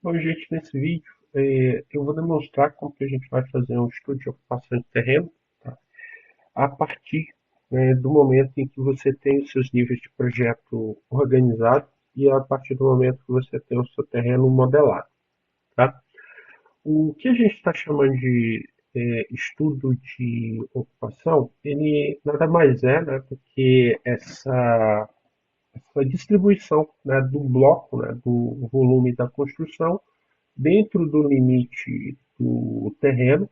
Bom, gente, nesse vídeo eu vou demonstrar como que a gente vai fazer um estudo de ocupação de terreno, tá? A partir do momento em que você tem os seus níveis de projeto organizados e a partir do momento que você tem o seu terreno modelado, tá? O que a gente está chamando de estudo de ocupação, ele nada mais é, né, do que essa distribuição, né, do bloco, né, do volume da construção dentro do limite do terreno,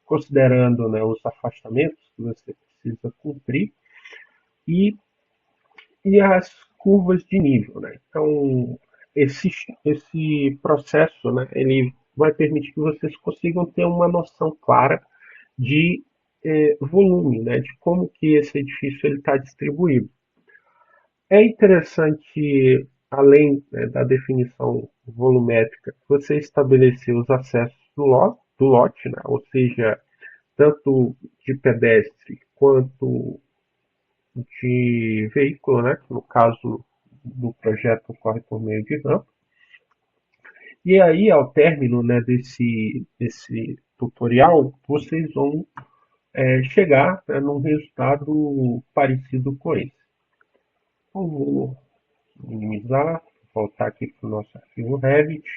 considerando, né, os afastamentos que você precisa cumprir e, e as curvas de nível. Né? Então, esse processo, né, ele vai permitir que vocês consigam ter uma noção clara de volume, né, de como que esse edifício está distribuído. É interessante, além, né, da definição volumétrica, você estabelecer os acessos do lote, né, ou seja, tanto de pedestre quanto de veículo, né, que no caso do projeto ocorre por meio de rampa. E aí, ao término, né, desse tutorial, vocês vão chegar, né, num resultado parecido com esse. Eu vou minimizar, voltar aqui para o nosso arquivo Revit.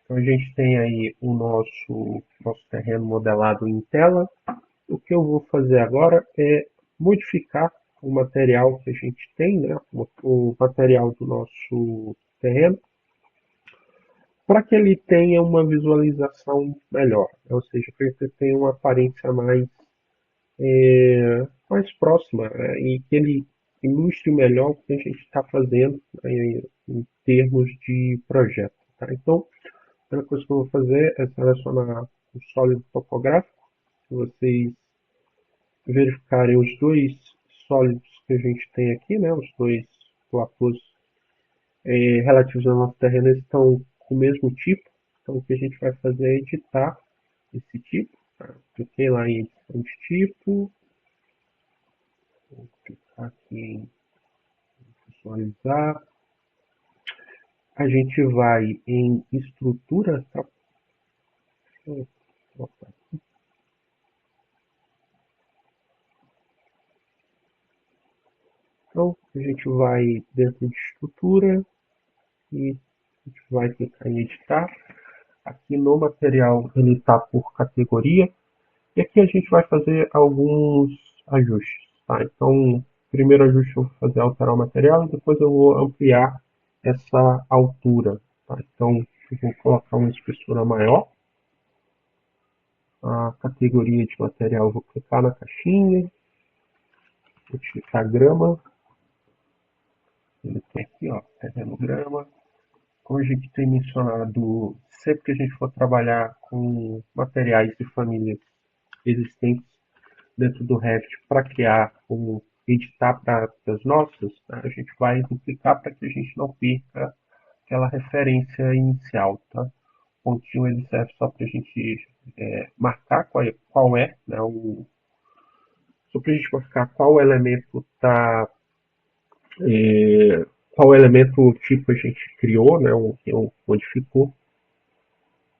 Então a gente tem aí o nosso terreno modelado em tela. O que eu vou fazer agora é modificar o material que a gente tem, né, o material do nosso terreno, para que ele tenha uma visualização melhor, né, ou seja, para que ele tenha uma aparência mais próxima, né, e que ele ilustre melhor o que a gente está fazendo, né, em termos de projeto. Tá? Então, a primeira coisa que eu vou fazer é selecionar o sólido topográfico. Se vocês verificarem os dois sólidos que a gente tem aqui, né, os dois platôs relativos ao nosso terreno, eles estão com o mesmo tipo. Então, o que a gente vai fazer é editar esse tipo. Tá? Cliquei lá em edição de tipo, vou clicar aqui em visualizar. A gente vai em estrutura, tá? Então, a gente vai dentro de estrutura e a gente vai clicar em editar. Aqui no material ele está por categoria. E aqui a gente vai fazer alguns ajustes. Tá? Então, o primeiro ajuste eu vou fazer alterar o material e depois eu vou ampliar essa altura. Tá? Então, eu vou colocar uma espessura maior. A categoria de material, eu vou clicar na caixinha, vou clicar grama. Ele tem aqui, ó, terreno grama. Como a gente tem mencionado, sempre que a gente for trabalhar com materiais de famílias existentes dentro do Revit para criar ou editar para as nossas, né, a gente vai duplicar para que a gente não perca aquela referência inicial. Tá? O pontinho ele serve só para a gente marcar qual é, né, só para a gente marcar qual elemento está qual elemento tipo a gente criou, né, ou modificou.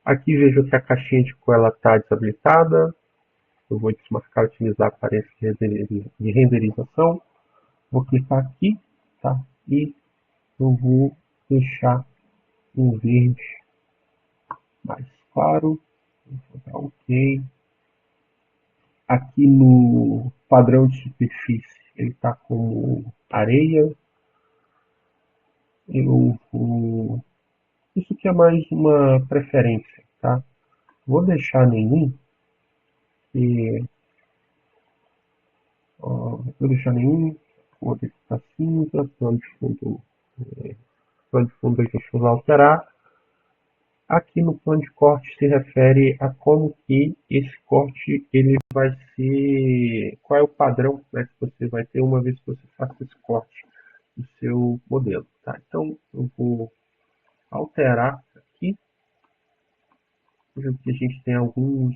Aqui vejo que a caixinha de cor está desabilitada. Eu vou desmarcar utilizar aparência de renderização. Vou clicar aqui, tá? E eu vou deixar um verde mais claro. Vou dar OK. Aqui no padrão de superfície ele está como areia. Eu vou... Isso aqui é mais uma preferência, tá? Vou deixar nenhum, e, vou deixar nenhum, vou deixar cinza, plano de fundo a gente vai alterar. Aqui no plano de corte se refere a como que esse corte ele vai ser, qual é o padrão, né, que você vai ter uma vez que você faça esse corte do seu modelo. Tá? Então eu vou alterar aqui, por exemplo, que a gente tem alguns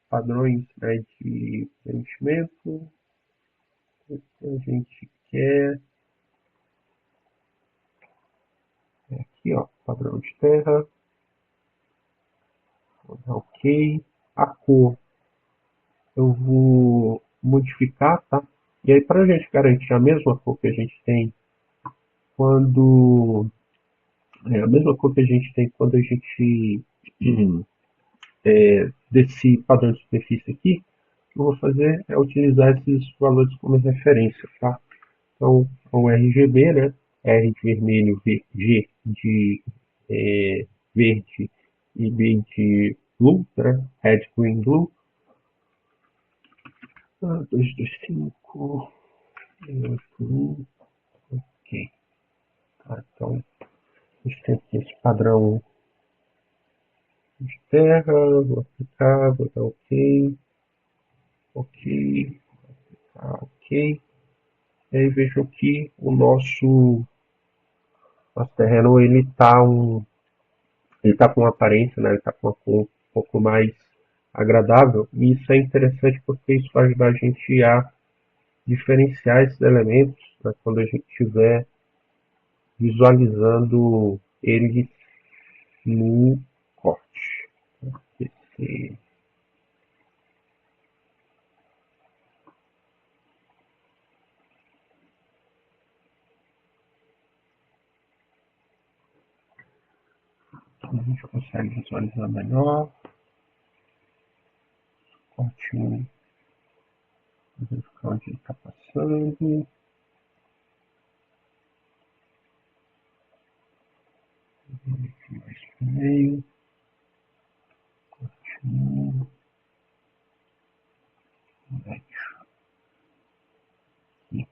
padrões, né, de preenchimento. A gente quer aqui, ó, padrão de terra. Vou dar ok. A cor eu vou modificar, tá? E aí, para a gente garantir a mesma cor que a gente tem quando... a mesma cor que a gente tem quando a gente desse padrão de superfície aqui, o que eu vou fazer é utilizar esses valores como referência, tá? Então, o RGB, né? R de vermelho, G de verde e B de blue, né? Red, green, blue. 2, 2, 5, 8, 1, ok. Tá, então, a gente tem aqui esse padrão de terra, vou aplicar, vou dar ok, ok, tá, ok. E aí vejam que o nosso terreno ele tá com uma aparência, né? Ele tá com uma cor um pouco mais agradável. E isso é interessante porque isso vai ajudar a gente a diferenciar esses elementos, né, quando a gente estiver visualizando eles no corte. Esse, a gente consegue visualizar melhor. Corte 1, verificar onde ele está passando. Mais para o meio. Corte 1, médio. Aqui.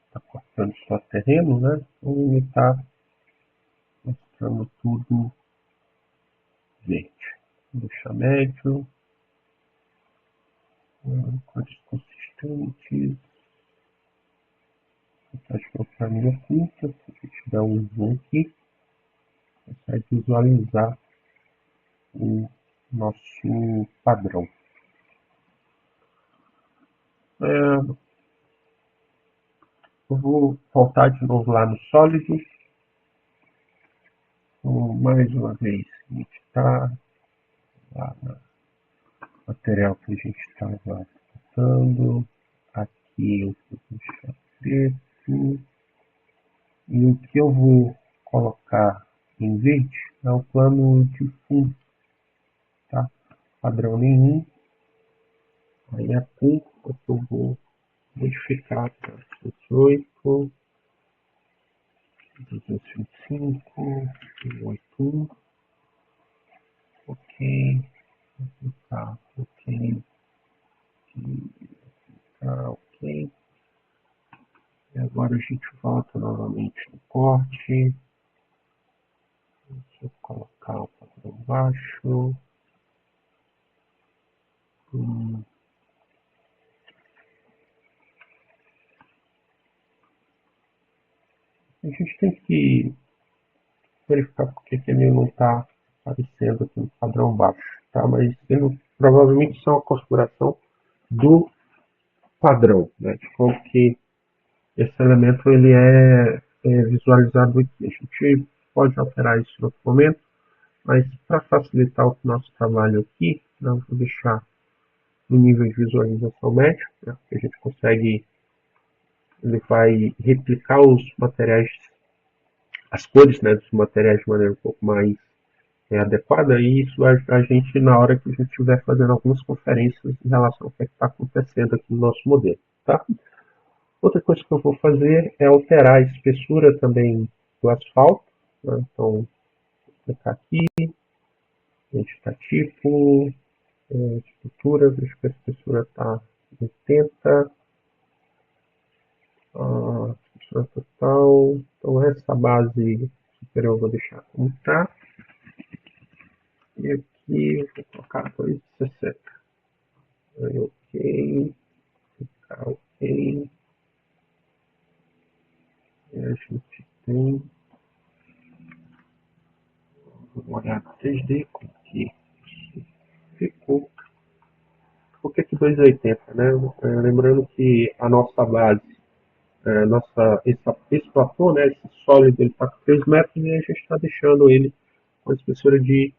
Está cortando só terreno, né? Então ele está mostrando tudo verde. Vou deixar médio. Cores consistentes. Acho que é o caminho oculta. Se a gente der um zoom aqui, consegue visualizar o nosso padrão. Eu vou voltar de novo lá no sólido. Então, mais uma vez, a gente está lá no material que a gente estava tratando. Aqui eu vou deixar preto. E o que eu vou colocar em verde é o plano de fundo, tá? Padrão nenhum. Aí a cor é que eu vou modificar para 18, 225, 81, ok, tá, ok, tá, ok. E agora a gente volta novamente no corte. Deixa eu colocar o padrão baixo. A gente tem que verificar porque que ele não está aparecendo aqui no padrão baixo, tá? Mas ele, provavelmente isso é uma configuração do padrão, né? De como que esse elemento ele é visualizado aqui. A gente pode alterar isso em outro momento, mas para facilitar o nosso trabalho aqui, né, eu vou deixar no nível de visualização médio, né, que a gente consegue, ele vai replicar os materiais, as cores, né, dos materiais de maneira um pouco mais adequada, e isso vai ajudar a gente na hora que a gente estiver fazendo algumas conferências em relação ao que está acontecendo aqui no nosso modelo. Tá? Outra coisa que eu vou fazer é alterar a espessura também do asfalto. Né? Então, vou clicar aqui, editar tipo, estrutura, vejo que a espessura está 80, espessura total. Então, essa base superior eu vou deixar como está. E aqui eu vou colocar 260. Aí, ok, tá ok. E a gente tem uma olhada 3D com que ficou. por que 2,80, né? Lembrando que a nossa base, esse platô, né, esse sólido, ele está com 3 metros e a gente está deixando ele com a espessura de.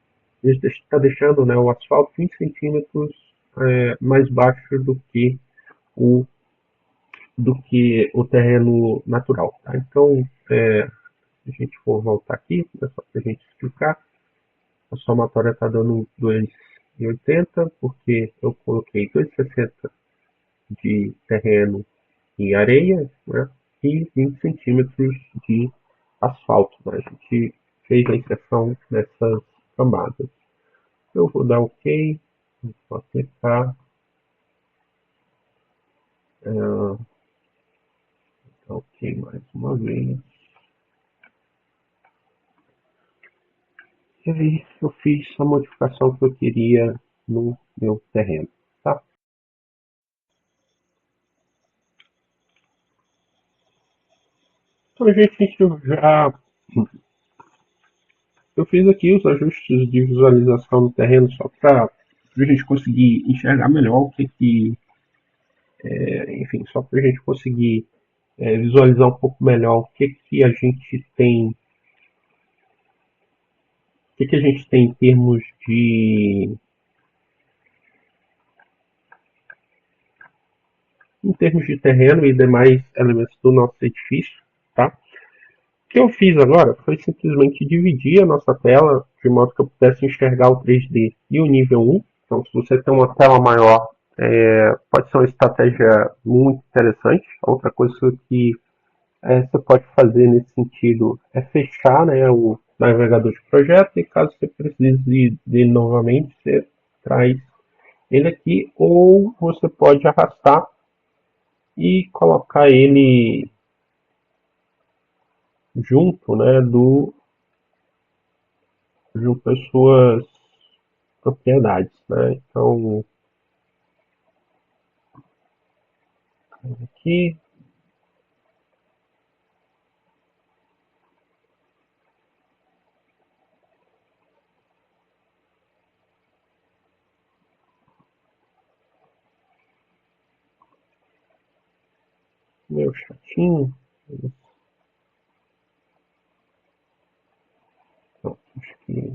A gente está deixando, né, o asfalto 20 centímetros mais baixo o, do que o terreno natural. Tá? Então, se a gente for voltar aqui, é só para a gente explicar, a somatória está dando 2,80, porque eu coloquei 2,60 de terreno e areia, né, e 20 centímetros de asfalto. Né? A gente fez a inserção nessas camadas. Eu vou dar OK, vou aplicar, OK mais uma vez. E aí eu fiz a modificação que eu queria no meu terreno. Tá? Então, gente, eu fiz aqui os ajustes de visualização do terreno só para a gente conseguir enxergar melhor enfim, só para a gente conseguir visualizar um pouco melhor que a gente tem, que a gente tem em termos de terreno e demais elementos do nosso edifício, tá? O que eu fiz agora foi simplesmente dividir a nossa tela de modo que eu pudesse enxergar o 3D e o nível 1. Então, se você tem uma tela maior, pode ser uma estratégia muito interessante. Outra coisa que você pode fazer nesse sentido é fechar, né, o navegador de projeto e caso você precise dele novamente, você traz ele aqui ou você pode arrastar e colocar ele junto, né, junto às suas propriedades, né? Então, aqui, meu chatinho. Então, acho que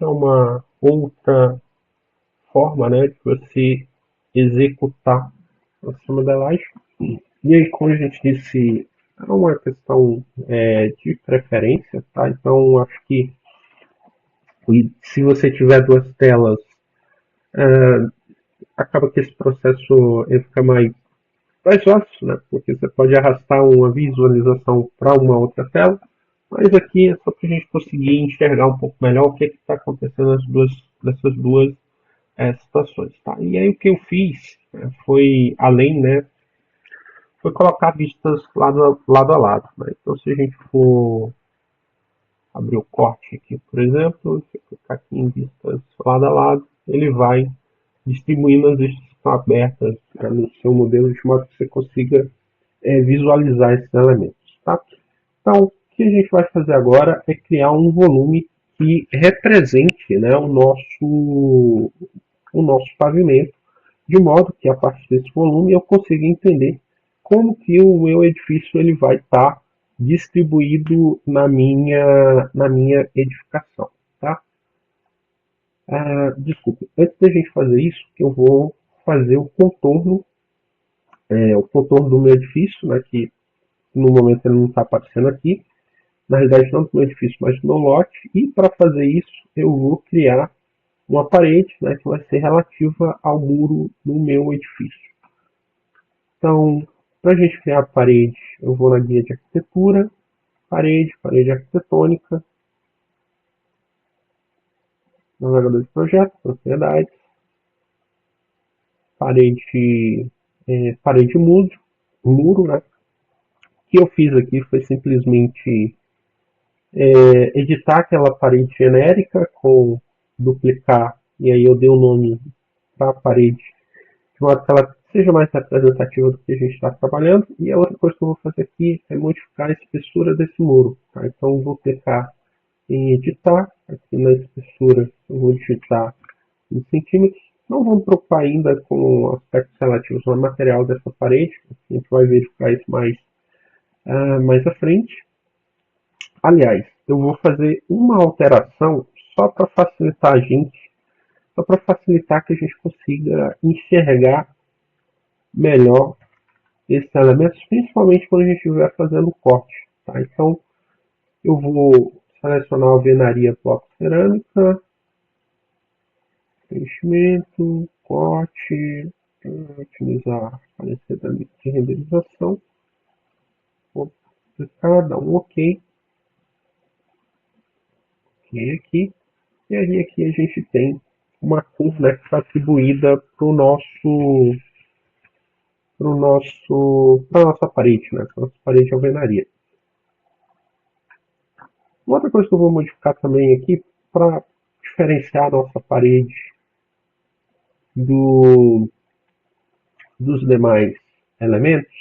é uma outra forma, né, de você executar a sua modelagem. E aí, como a gente disse, é uma questão de preferência, tá? Então, acho que se você tiver duas telas, acaba que esse processo ele fica mais fácil, né? Porque você pode arrastar uma visualização para uma outra tela, mas aqui é só para a gente conseguir enxergar um pouco melhor o que está acontecendo nessas duas situações, tá? E aí o que eu fiz foi, além, né, foi colocar vistas lado a lado, né? Então, se a gente for abrir o corte aqui, por exemplo, se eu clicar aqui em vistas lado a lado, ele vai distribuindo as vistas que estão abertas, né, no seu modelo de modo que você consiga visualizar esses elementos. Tá? Então, o que a gente vai fazer agora é criar um volume que represente, né, o nosso pavimento, de modo que a partir desse volume eu consiga entender como que o meu edifício ele vai estar distribuído na minha edificação. Tá? Desculpe, antes da gente fazer isso, eu vou fazer o contorno do meu edifício, né, que no momento ele não está aparecendo aqui, na realidade não do meu edifício, mas no lote, e para fazer isso eu vou criar uma parede, né, que vai ser relativa ao muro do meu edifício. Então, para a gente criar a parede, eu vou na guia de arquitetura, parede arquitetônica, navegador de projetos, propriedades, parede muro, né? O que eu fiz aqui foi simplesmente editar aquela parede genérica com duplicar, e aí eu dei o nome para a parede, de modo que ela seja mais representativa do que a gente está trabalhando. E a outra coisa que eu vou fazer aqui é modificar a espessura desse muro. Tá? Então eu vou clicar em editar, aqui na espessura eu vou digitar em centímetros, Não vou me preocupar ainda com aspectos relativos ao material dessa parede, a gente vai verificar isso mais à frente. Aliás, eu vou fazer uma alteração só para facilitar a gente, só para facilitar que a gente consiga enxergar melhor esses elementos, principalmente quando a gente estiver fazendo o corte. Tá? Então, eu vou selecionar a alvenaria bloco cerâmica, preenchimento, corte, utilizar parecer de renderização, vou clicar, dar um OK, OK aqui, e aí aqui a gente tem uma cor, né, que está atribuída para a nossa parede, né, para a nossa parede de alvenaria. Uma outra coisa que eu vou modificar também aqui, para diferenciar a nossa parede do, dos demais elementos,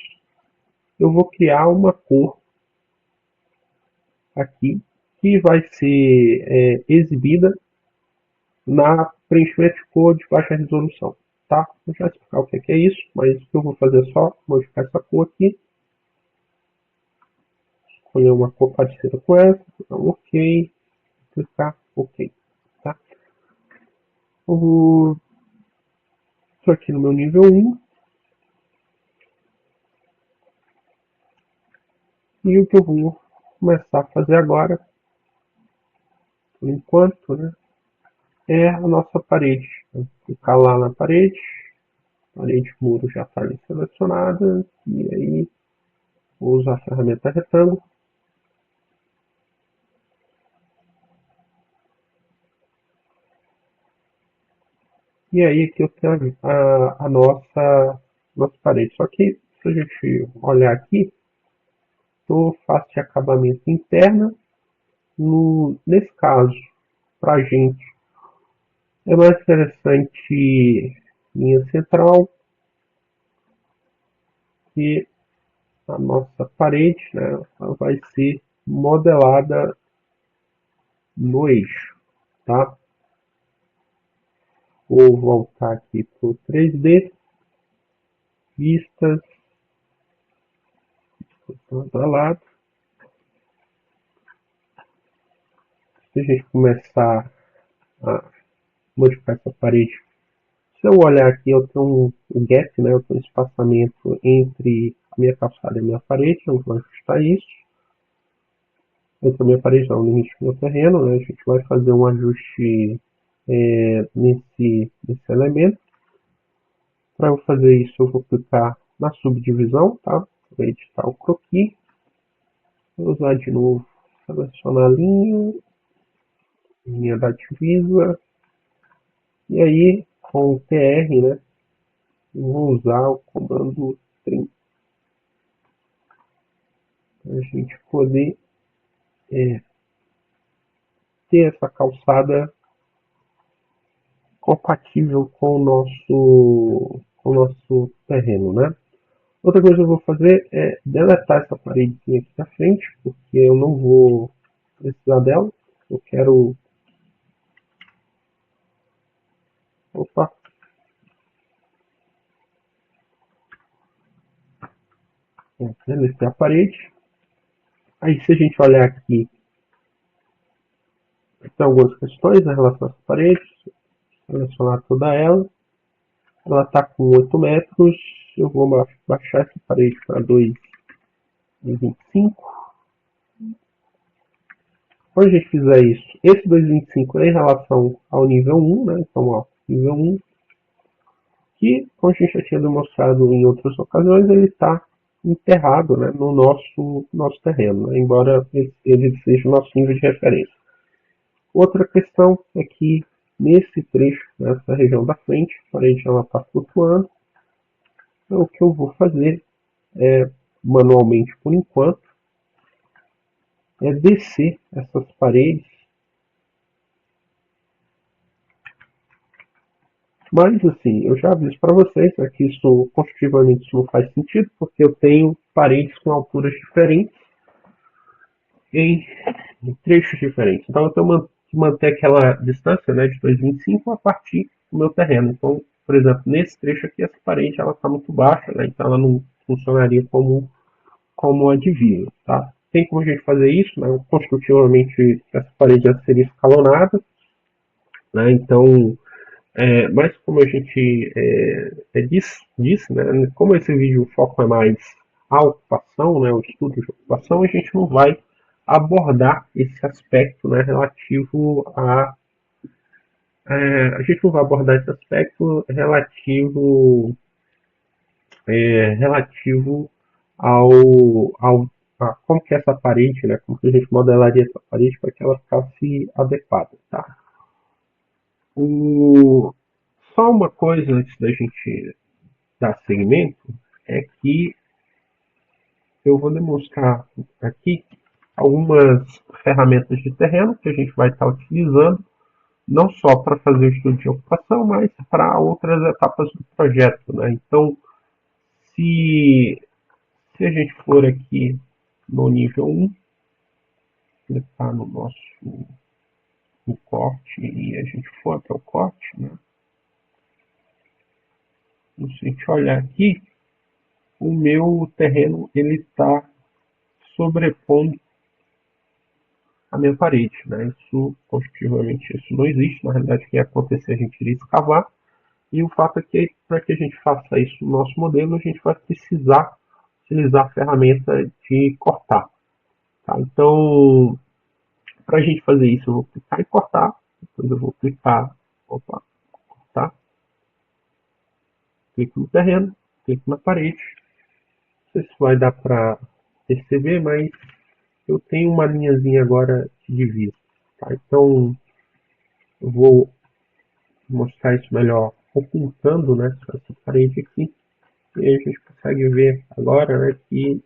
eu vou criar uma cor aqui que vai ser exibida na preenchimento de cor de baixa resolução. Tá? Vou já explicar o que é isso, mas o que eu vou fazer é só modificar essa cor aqui, escolher uma cor parecida com essa, dar um OK, clicar OK. Tá? Estou aqui no meu nível 1, e o que eu vou começar a fazer agora, por enquanto, né, é a nossa parede. Vou clicar lá na parede muro já está ali selecionada, e aí vou usar a ferramenta retângulo. E aí aqui eu tenho a nossa parede. Só que se a gente olhar aqui, estou face de acabamento interna. Nesse caso, para a gente, é mais interessante linha central, que a nossa parede, né, ela vai ser modelada no eixo. Tá? Vou voltar aqui para o 3D, vistas, lado. Se a gente começar a modificar essa parede, se eu olhar aqui, eu tenho um gap, né? Eu tenho um espaçamento entre a minha calçada e a minha parede, eu vou ajustar isso. Entre a minha parede, não, o limite do meu terreno, né? A gente vai fazer um ajuste nesse elemento. Para eu fazer isso, eu vou clicar na subdivisão, tá? Vou editar o croquis. Vou usar de novo, selecionar a linha da divisa. E aí, com o TR, né? Eu vou usar o comando trim para a gente poder ter essa calçada compatível com o nosso terreno, né? Outra coisa que eu vou fazer é deletar essa paredezinha aqui da frente, porque eu não vou precisar dela. Eu quero... Opa! Deletei a parede. Aí se a gente olhar aqui, tem algumas questões em relação a essa parede. Selecionar toda ela. Ela está com 8 metros. Eu vou baixar essa parede para 2,25. Quando a gente fizer isso, esse 2,25 é em relação ao nível 1, né? Então, ó, nível 1, que, como a gente já tinha demonstrado em outras ocasiões, ele está enterrado, né, no nosso terreno, né? Embora ele seja o nosso nível de referência. Outra questão é que nesse trecho, nessa região da frente, a parede está flutuando. Então, o que eu vou fazer manualmente por enquanto é descer essas paredes. Mas assim, eu já aviso para vocês que isso construtivamente isso não faz sentido, porque eu tenho paredes com alturas diferentes em trechos diferentes. Então eu tenho que manter aquela distância, né, de 2,25 a partir o meu terreno. Então, por exemplo, nesse trecho aqui, essa parede está muito baixa, né? Então ela não funcionaria como a divisa, tá? Tem como a gente fazer isso, né? Construtivamente, essa parede já seria escalonada, né? Então, mas como a gente disse, né? Como esse vídeo o foco é mais a ocupação, né? O estudo de ocupação, a gente não vai abordar esse aspecto, né? Relativo a gente não vai abordar esse aspecto relativo ao a como que é essa parede, né? Como que a gente modelaria essa parede para que ela ficasse adequada, tá? O, Só uma coisa antes da gente dar seguimento é que eu vou demonstrar aqui algumas ferramentas de terreno que a gente vai estar utilizando, não só para fazer o estudo de ocupação, mas para outras etapas do projeto, né? Então, se, se a gente for aqui no nível 1, clicar no nosso no corte e a gente for até o corte, né? Se a gente olhar aqui, o meu terreno ele está sobrepondo a minha parede, né? Isso, positivamente, isso não existe. Na realidade, o que ia acontecer, a gente iria escavar. E o fato é que, para que a gente faça isso no nosso modelo, a gente vai precisar utilizar a ferramenta de cortar. Tá? Então, para a gente fazer isso, eu vou clicar em cortar. Depois eu vou clicar, opa, cortar. Clico no terreno, clico na parede. Não sei se vai dar para perceber, mas eu tenho uma linhazinha agora de divisa. Tá? Então, eu vou mostrar isso melhor ocultando, né, essa parede aqui. E aí a gente consegue ver agora, né, que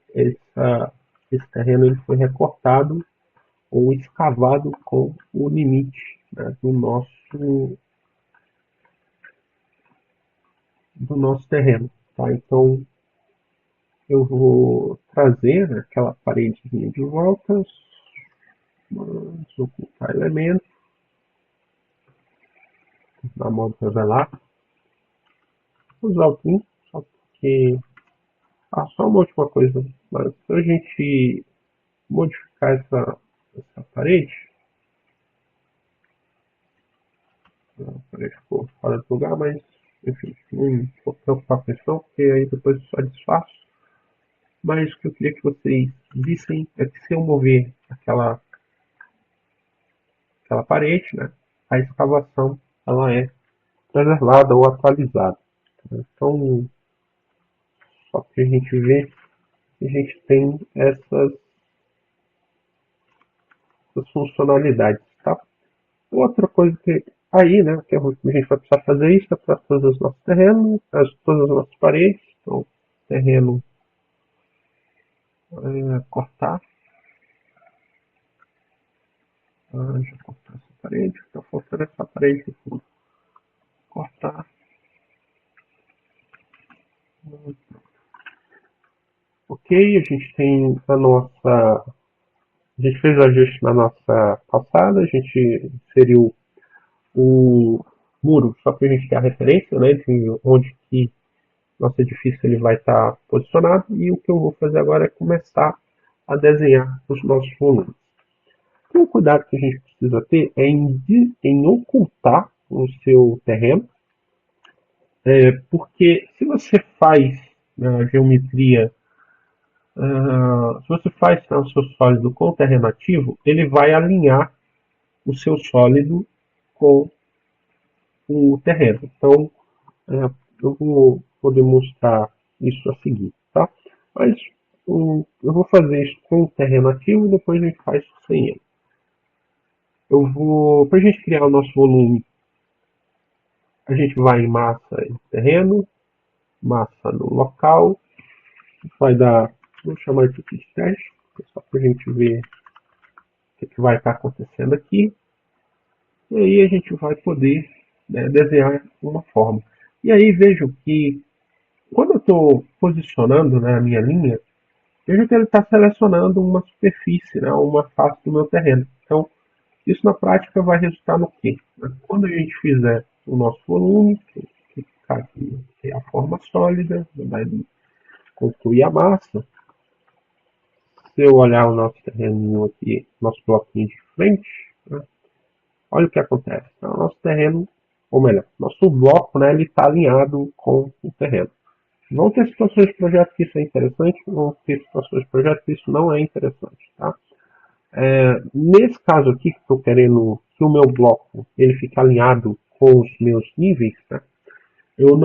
esse terreno ele foi recortado ou escavado com o limite, né, do nosso terreno. Tá? Então, eu vou trazer, né, aquela paredezinha de volta, ocultar elemento, na modo revelar, usar o PIN, só porque... só uma última coisa, mas se a gente modificar essa parede, a parede ficou fora do lugar, mas enfim, não vou preocupar com isso não, porque aí depois eu só desfaço. Mas o que eu queria que vocês vissem é que se eu mover aquela parede, né, a escavação ela é preservada ou atualizada. Então, só que a gente vê que a gente tem essas funcionalidades, tá? Outra coisa que aí, né, que a gente vai precisar fazer isso é para todos os nossos terrenos, todas as nossas paredes. Então, terreno cortar. Já cortar essa parede, está faltando essa parede aqui. Cortar. Ok, a gente tem a nossa. A gente fez o ajuste na nossa calçada, a gente inseriu o muro só para a gente ter a referência, né, de onde que nosso edifício ele vai estar posicionado. E o que eu vou fazer agora é começar a desenhar os nossos volumes. Então, o cuidado que a gente precisa ter é em ocultar o seu terreno, porque se você faz a geometria, se você faz o seu sólido com o terreno ativo, ele vai alinhar o seu sólido com o terreno. Então, eu vou demonstrar isso a seguir, tá? Mas eu vou fazer isso com o terreno ativo e depois a gente faz isso sem ele. Para a gente criar o nosso volume, a gente vai em massa em terreno, massa no local, vai dar, vou chamar isso aqui de teste, só para a gente ver o que vai estar acontecendo aqui. E aí a gente vai poder, né, desenhar uma forma. E aí vejam que quando eu estou posicionando, né, a minha linha, vejo que ele está selecionando uma superfície, né, uma face do meu terreno. Então, isso na prática vai resultar no quê? Quando a gente fizer o nosso volume, que ficar aqui, que é a forma sólida, vai concluir a massa. Se eu olhar o nosso terreno aqui, nosso bloquinho de frente, né, olha o que acontece. Então, o nosso terreno, ou melhor, nosso bloco, né, ele está alinhado com o terreno. Vão ter situações de projeto que isso é interessante, vão ter situações de projeto que isso não é interessante, tá? Nesse caso aqui, que estou querendo que o meu bloco ele fique alinhado com os meus níveis, né, eu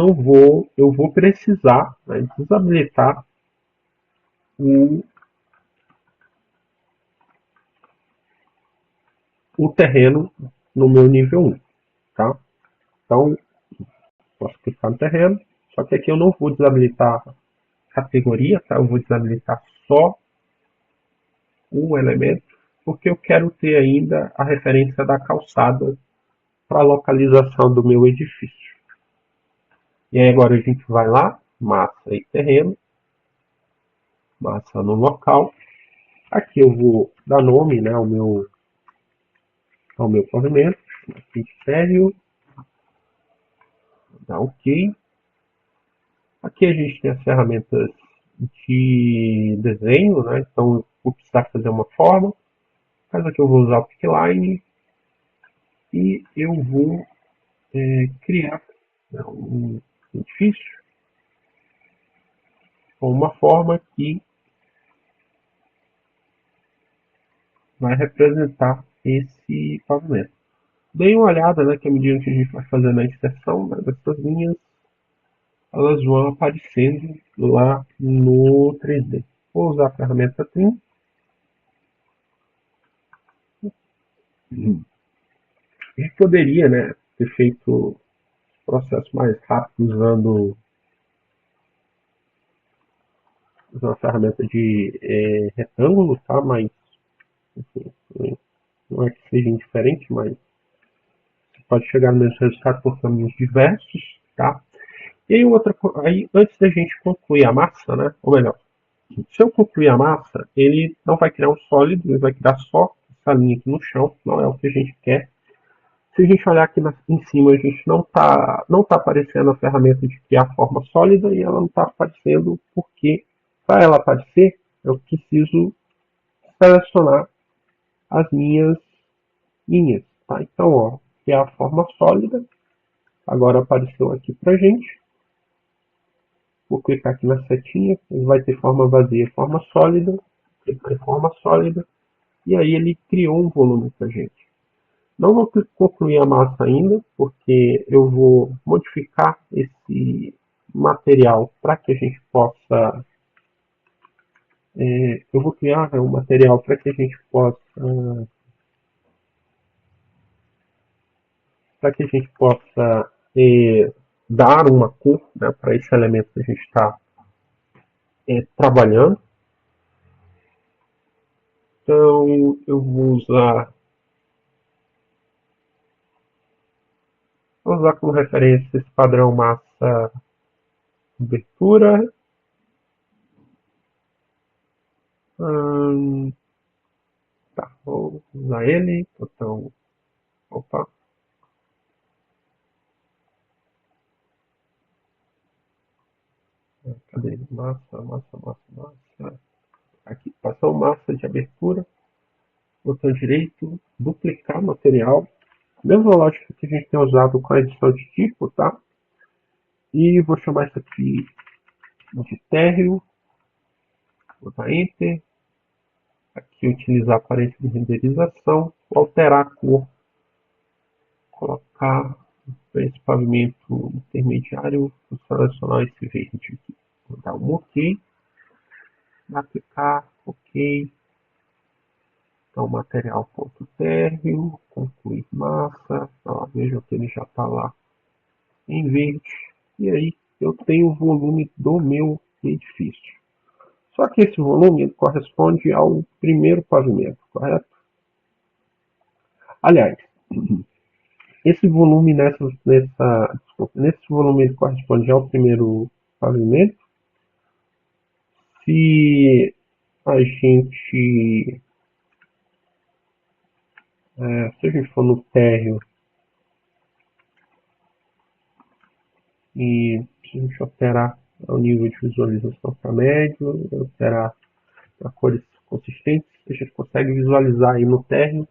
vou precisar, né, desabilitar o, o terreno no meu nível 1, tá? Então, posso clicar no terreno, só que aqui eu não vou desabilitar categoria, tá? Eu vou desabilitar só o elemento, porque eu quero ter ainda a referência da calçada para a localização do meu edifício. E aí agora a gente vai lá, massa e terreno, massa no local. Aqui eu vou dar nome, né, ao meu pavimento, aqui térreo, dá OK. Aqui a gente tem as ferramentas de desenho, né? Então eu vou precisar fazer uma forma. Mas aqui eu vou usar o Pickline e eu vou criar, né, um edifício com uma forma que vai representar esse pavimento. Dei uma olhada, né, que à medida que a gente vai fazendo a inserção, né, dessas linhas, elas vão aparecendo lá no 3D. Vou usar a ferramenta Trim. A gente poderia, né, ter feito o processo mais rápido usando uma ferramenta de retângulo, tá? Mas enfim, não é que seja indiferente, mas você pode chegar no mesmo resultado por caminhos diversos, tá? E aí, aí antes da gente concluir a massa, né? Ou melhor, se eu concluir a massa, ele não vai criar um sólido, ele vai criar só essa linha aqui no chão, não é o que a gente quer. Se a gente olhar aqui em cima, a gente não tá aparecendo a ferramenta de criar forma sólida e ela não está aparecendo porque, para ela aparecer, eu preciso selecionar as minhas linhas. Tá? Então, ó, criar a forma sólida, agora apareceu aqui para gente. Vou clicar aqui na setinha, ele vai ter forma vazia, forma sólida, clicar em forma sólida, e aí ele criou um volume para gente. Não vou concluir a massa ainda, porque eu vou modificar esse material para que a gente possa. Eu vou criar, né, um material para que a gente possa. Para que a gente possa dar uma cor, né, para esse elemento que a gente está trabalhando. Então eu vou usar como referência esse padrão massa abertura. Tá, vou usar ele. Então, opa. Cadê? Massa, massa, massa, massa. Aqui, passou massa de abertura. Botão direito, duplicar material. Mesma lógica que a gente tem usado com a edição de tipo, tá? E vou chamar isso aqui de térreo. Botar Enter. Aqui utilizar a aparência de renderização. Vou alterar a cor. Colocar esse pavimento intermediário. Vou selecionar esse verde aqui. Vou dar um OK. Aplicar, OK. Então, material.térreo, concluir massa. Ó, vejam que ele já está lá em verde. E aí eu tenho o volume do meu edifício. Só que esse volume ele corresponde ao primeiro pavimento, correto? Aliás, esse volume nesse volume ele corresponde ao primeiro pavimento. Se a gente se a gente for no térreo, E se a gente alterar o nível de visualização para médio, alterar para cores consistentes, a gente consegue visualizar aí no térreo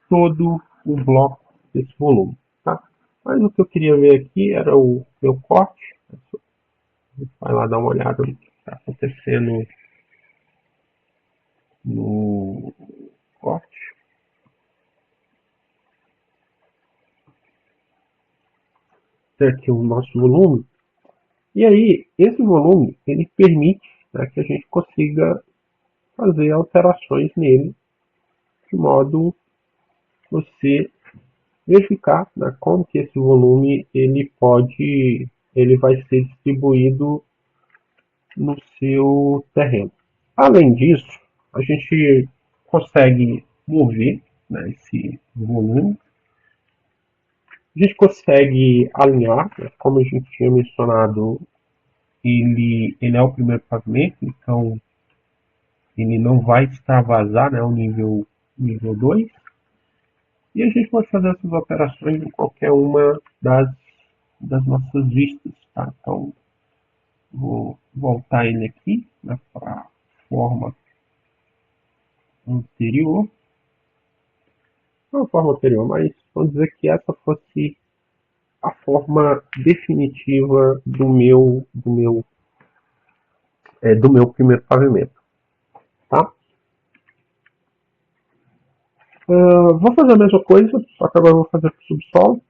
todo o bloco desse volume. Tá? Mas o que eu queria ver aqui era o meu corte. A gente vai lá dar uma olhada no que está acontecendo no corte. Tem aqui o nosso volume. E aí, esse volume, ele permite, né, que a gente consiga fazer alterações nele, de modo você verificar, né, como que esse volume ele vai ser distribuído no seu terreno. Além disso, a gente consegue mover, né, esse volume. A gente consegue alinhar, né, como a gente tinha mencionado, ele é o primeiro pavimento, então ele não vai extravasar, né, o nível 2. E a gente pode fazer essas operações em qualquer uma das nossas vistas. Tá? Então, vou voltar ele aqui, né, para a forma anterior. Não a forma anterior, mas vamos dizer que essa fosse a forma definitiva do meu primeiro pavimento. Tá? Vou fazer a mesma coisa, só que agora eu vou fazer para o subsolo.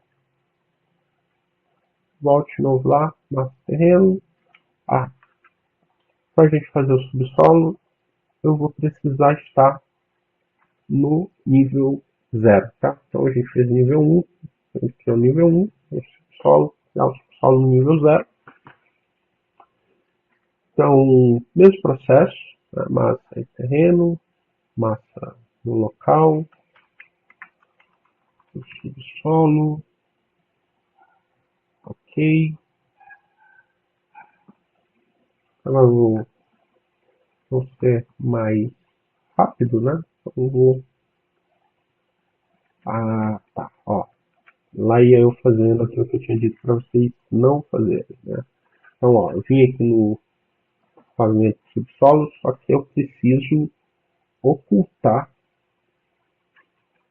Volte de novo lá, massa terreno. Para a gente fazer o subsolo, eu vou precisar estar no nível 0. Tá? Então a gente fez nível 1, aqui é o nível 1, o subsolo no nível 0. Então, mesmo processo, né? Massa e terreno, massa no local, o subsolo, ok. Agora vou ser mais rápido, né? Então vou. Tá, ó. Lá ia eu fazendo aquilo que eu tinha dito para vocês não fazerem, né? Então, ó, eu vim aqui no pavimento subsolo, só que eu preciso ocultar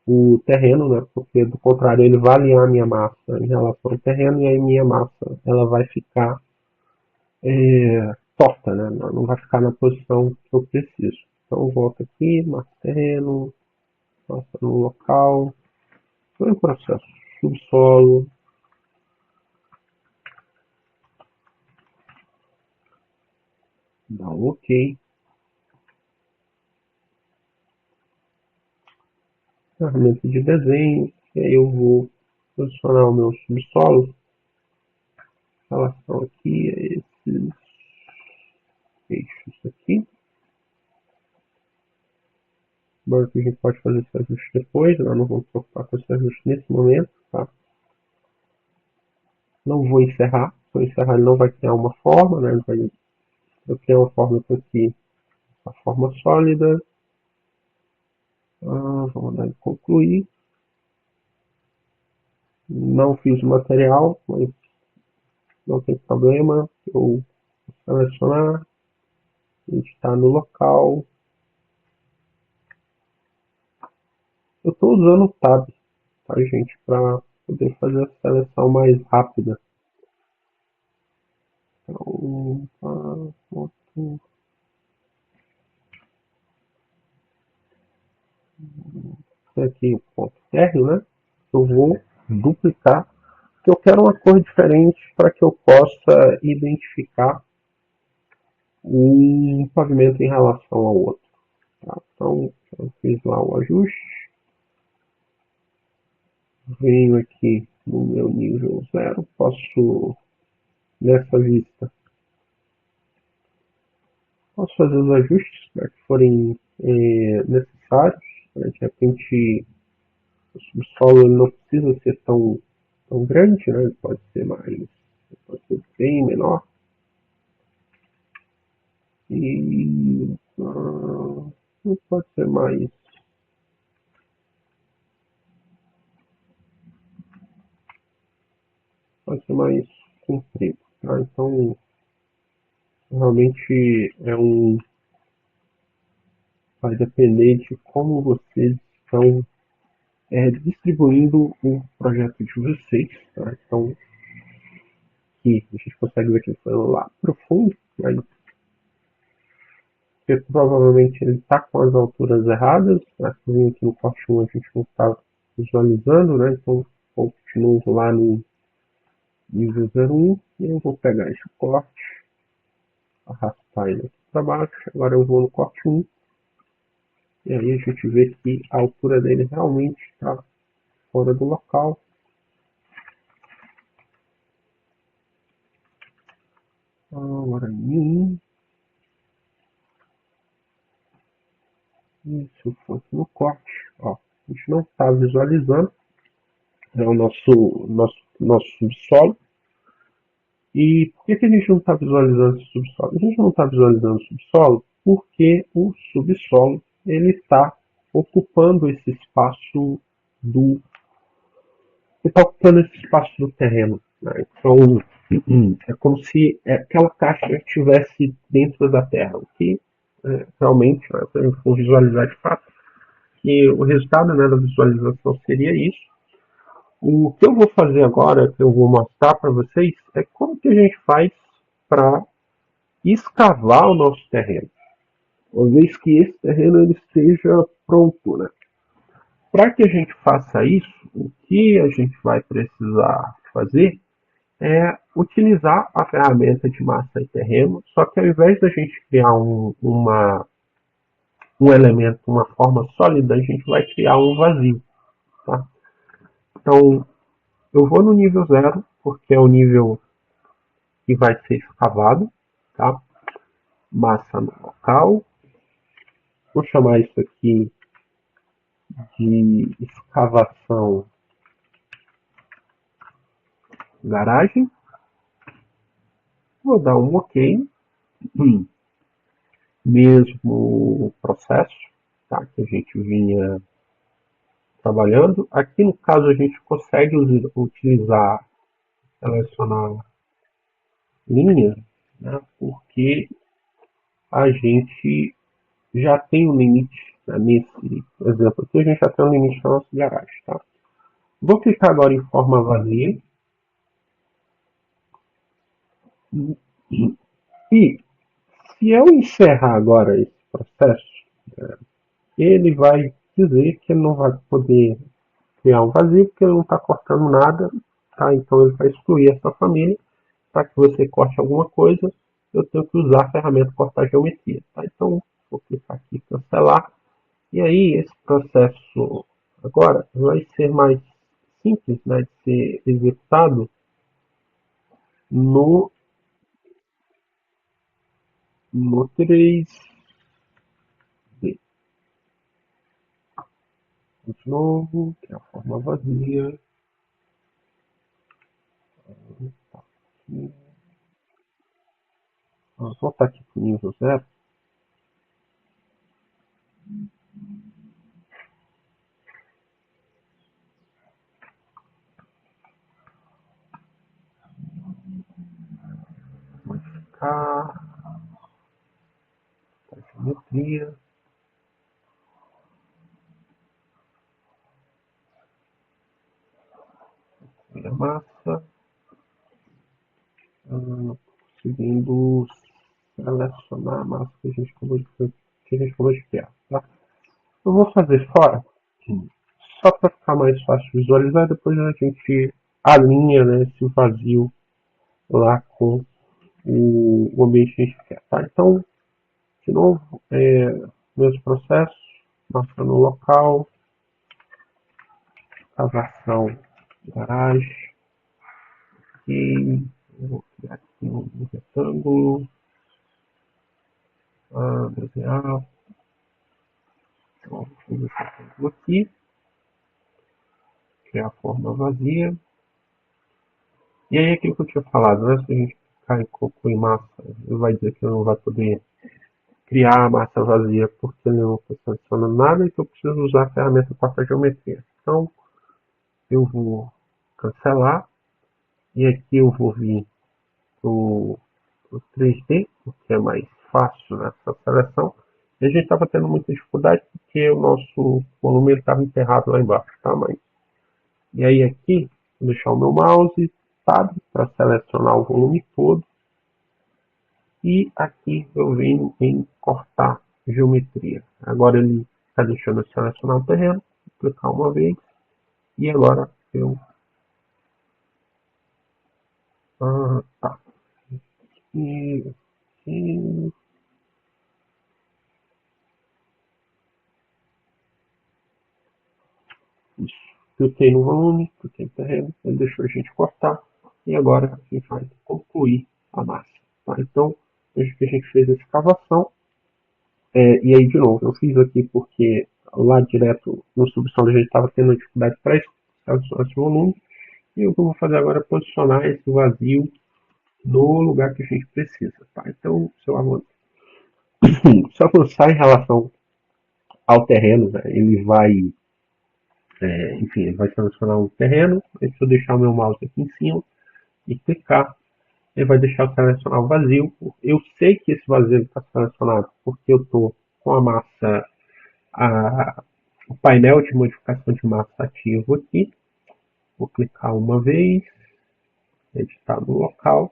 o terreno, né? Porque do contrário ele vai alinhar a minha massa em relação ao terreno e aí minha massa ela vai ficar torta, né? Não vai ficar na posição que eu preciso. Então eu volto aqui, massa terreno, massa no local, estou em processo subsolo, dá um ok. Ferramenta de desenho, e aí eu vou posicionar o meu subsolo em relação aqui a esses eixos aqui. Agora que a gente pode fazer esse ajuste depois, nós não vamos preocupar com esse ajuste nesse momento, tá? Não vou encerrar, se eu encerrar ele não vai criar uma forma, né? Eu criar uma forma aqui, a forma sólida. Vamos dar em concluir. Não fiz o material, mas não tem problema. Eu vou selecionar, a gente está no local. Eu estou usando o Tab, tá, gente, para poder fazer a seleção mais rápida. Então, aqui o ponto térreo, né? Eu vou duplicar, porque eu quero uma cor diferente para que eu possa identificar um pavimento em relação ao outro. Tá? Então, eu fiz lá o ajuste, venho aqui no meu nível 0, posso, nessa vista, posso fazer os ajustes, né, que forem necessários. Né? De repente, o subsolo ele não precisa ser tão grande, né? Ele pode ser bem menor. E pode ser mais emprego. Tá? Então, realmente vai depender de como vocês estão distribuindo o projeto de vocês. Tá? Então, aqui a gente consegue ver que ele foi lá pro fundo, né? Porque provavelmente ele está com as alturas erradas. Aqui no corte 1 a gente não está visualizando, né? Então, continuo lá no nível 01 e eu vou pegar esse corte, arrastar ele aqui para baixo. Agora eu vou no corte 1 e aí a gente vê que a altura dele realmente está fora do local. Agora isso foi aqui no corte. Ó, a gente não está visualizando, é o nosso subsolo. E por que a gente não está visualizando esse subsolo? A gente não está visualizando o subsolo porque o subsolo ele está ocupando esse espaço do terreno. Né? Então é como se aquela caixa estivesse dentro da Terra, o que realmente, né, se a gente for visualizar de fato, que o resultado, né, da visualização seria isso. O que eu vou fazer agora, que eu vou mostrar para vocês, é como que a gente faz para escavar o nosso terreno, uma vez que esse terreno ele esteja pronto, né? Para que a gente faça isso, o que a gente vai precisar fazer é utilizar a ferramenta de massa e terreno, só que ao invés da gente criar um elemento, uma forma sólida, a gente vai criar um vazio. Tá? Então, eu vou no nível 0, porque é o nível que vai ser escavado. Tá? Massa no local. Vou chamar isso aqui de escavação garagem. Vou dar um OK. Mesmo processo, tá? Que a gente vinha trabalhando. Aqui no caso a gente consegue utilizar, selecionar linha, né? Porque a gente já tem um limite, né? Nesse exemplo aqui a gente já tem um limite na nossa garagem. Tá? Vou clicar agora em forma vazia. E se eu encerrar agora esse processo, ele vai dizer que ele não vai poder criar um vazio porque ele não está cortando nada. Tá? Então ele vai excluir essa família. Para que você corte alguma coisa, eu tenho que usar a ferramenta cortar geometria. Tá? Então, vou clicar aqui em cancelar. E aí, esse processo agora vai ser mais simples, né, de ser executado no 3D. De novo, que é a forma vazia. Vamos voltar aqui para o nível 0. Modificar a geometria. A massa. Conseguindo selecionar a massa que a gente acabou de criar. Tá? Eu vou fazer fora, só para ficar mais fácil de visualizar, depois a gente alinha, né, esse vazio lá com o ambiente que a gente quer. Tá? Então, de novo, mesmo processo, massa no local, escavação garagem, e eu vou criar aqui um retângulo, desenhar, então, vou fazer esse retângulo aqui, criar a forma vazia. E aí aquilo que eu tinha falado, né? Se a gente cai em coco em massa, ele vai dizer que não vai poder criar a massa vazia porque ele não está selecionando nada e que eu preciso usar a ferramenta corta geometria. Então eu vou cancelar e aqui eu vou vir o 3D, o que é mais fácil nessa seleção. E a gente estava tendo muita dificuldade porque o nosso volume estava enterrado lá embaixo, tá? E aí aqui, vou deixar o meu mouse, tab, para selecionar o volume todo. E aqui eu venho em cortar geometria. Agora ele está deixando eu selecionar o terreno, vou clicar uma vez. E agora eu... tá. E isso. Cliquei no volume, cliquei no terreno, ele deixou a gente cortar. E agora a gente vai concluir a massa. Tá? Então, veja que a gente fez a escavação. E aí, de novo, eu fiz aqui porque lá direto no subsolo a gente estava tendo dificuldade para escavação esse volume. E o que eu vou fazer agora é posicionar esse vazio no lugar que a gente precisa. Tá? Então, se eu avançar em relação ao terreno, né, ele vai enfim, ele vai selecionar um terreno, e se eu deixar o meu mouse aqui em cima e clicar, ele vai deixar eu selecionar o vazio. Eu sei que esse vazio está selecionado porque eu estou com a massa, o painel de modificação de massa ativo aqui. Vou clicar uma vez, editar no local.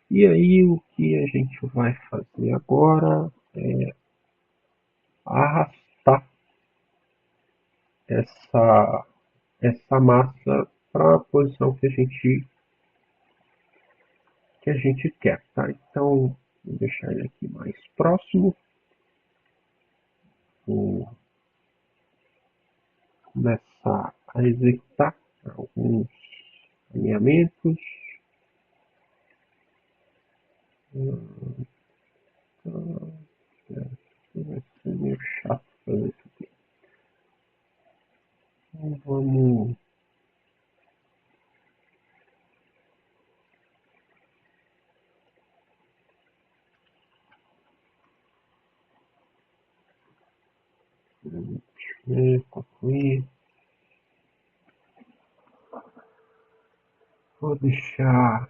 E aí o que a gente vai fazer agora é arrastar essa massa para a posição que a gente quer, tá? Então, vou deixar ele aqui mais próximo. Vou começar a executar alguns alinhamentos. Vai ser meio chato fazer isso aqui. Então, vamos... concluir. Vou deixar...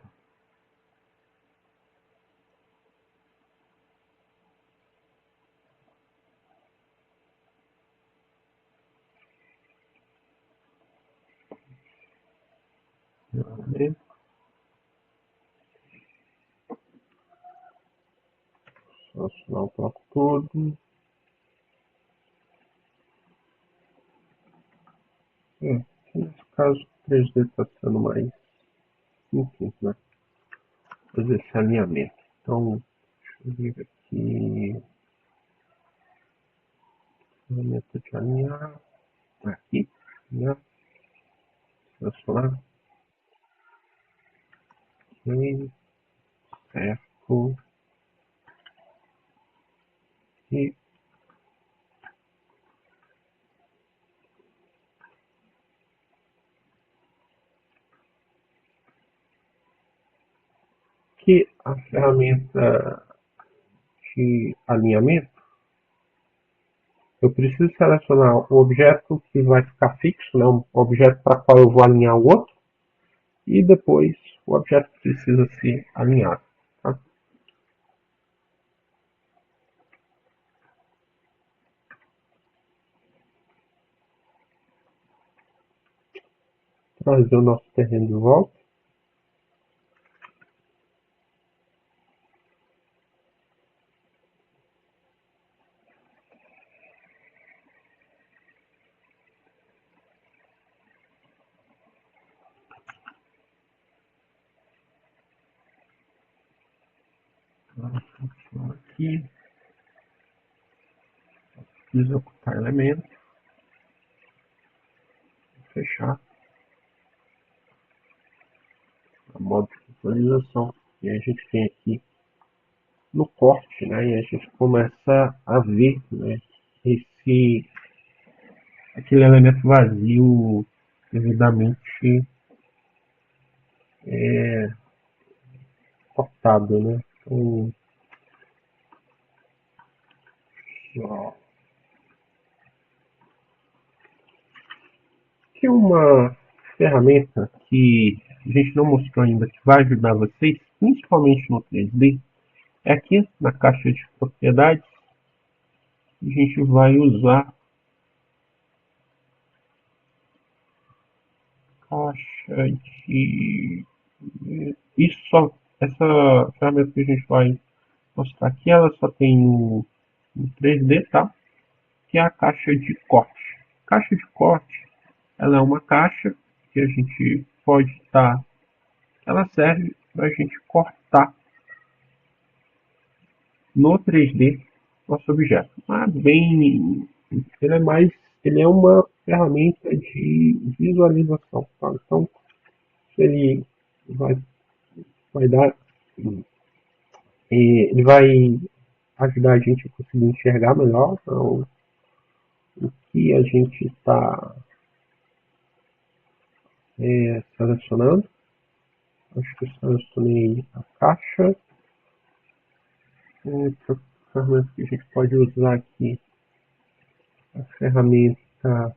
Selecionar o bloco todo. Nesse caso, o 3D está sendo mais simples, né? Fazer esse alinhamento. Então, deixa eu ver aqui. Alinhamento de alinhar. Aqui. Alinhar. Selecionar. Ok. Certo. E que a ferramenta de alinhamento, eu preciso selecionar o objeto que vai ficar fixo, né, um objeto para qual eu vou alinhar o outro, e depois o objeto que precisa ser alinhado. Tá? Trazer o nosso terreno de volta. Aqui, executar elemento, fechar a modo de visualização. E a gente tem aqui no corte, né, e a gente começa a ver, né, aquele elemento vazio devidamente cortado, né? Então, ó, aqui uma ferramenta que a gente não mostrou ainda, que vai ajudar vocês, principalmente no 3D, é aqui na caixa de propriedades, a gente vai usar caixa de... Isso só, essa ferramenta que a gente vai mostrar aqui, ela só tem no 3D, tá? Que é a caixa de corte. Caixa de corte, ela é uma caixa que a gente pode estar... ela serve para a gente cortar no 3D nosso objeto. Mas bem, ele é mais, ele é uma ferramenta de visualização, tá? Então, ele vai, vai dar, ele vai ajudar a gente a conseguir enxergar melhor então, o que a gente está selecionando. Acho que eu selecionei a caixa. Outra ferramenta que a gente pode usar aqui, a ferramenta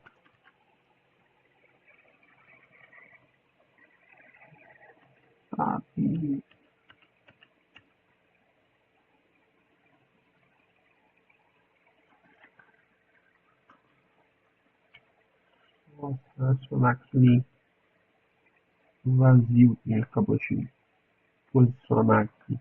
vou selecionar aquele vazio que acabou de posicionar aqui.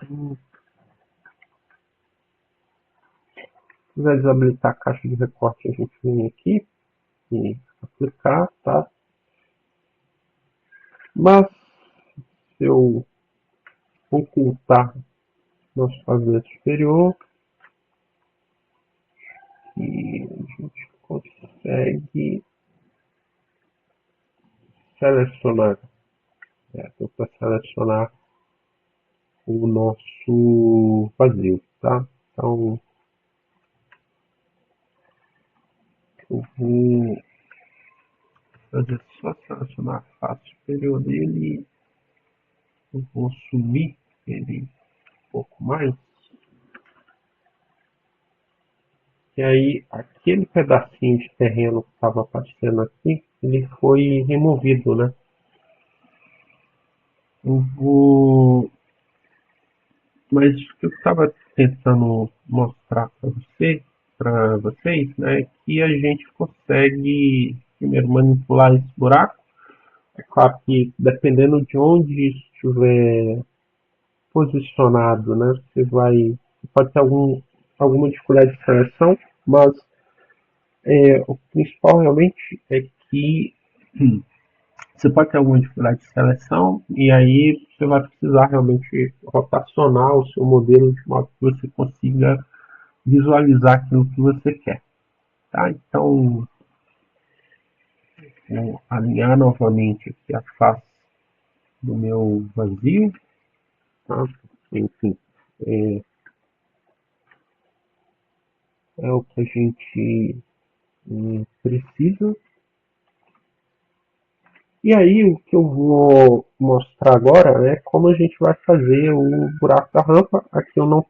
Se quiser desabilitar a caixa de recorte, a gente vem aqui e aplicar, tá? Mas se eu ocultar nosso pavimento superior, e a gente consegue selecionar, deu para selecionar o nosso vazio, tá? Então, eu vou fazer só selecionar a face superior dele, eu vou subir ele um pouco mais, e aí aquele pedacinho de terreno que estava aparecendo aqui, ele foi removido, né? Eu vou... Mas o que eu estava tentando mostrar para vocês, né, é que a gente consegue primeiro manipular esse buraco. É claro que dependendo de onde estiver posicionado, né, pode ter alguma dificuldade de seleção, mas o principal realmente é que você pode ter alguma dificuldade de seleção e aí você vai precisar realmente rotacionar o seu modelo de modo que você consiga visualizar aquilo que você quer. Tá? Então, vou alinhar novamente aqui a face do meu vazio. Tá? Enfim, é, é o que a gente precisa. E aí, o que eu vou mostrar agora é como a gente vai fazer o buraco da rampa. Aqui eu não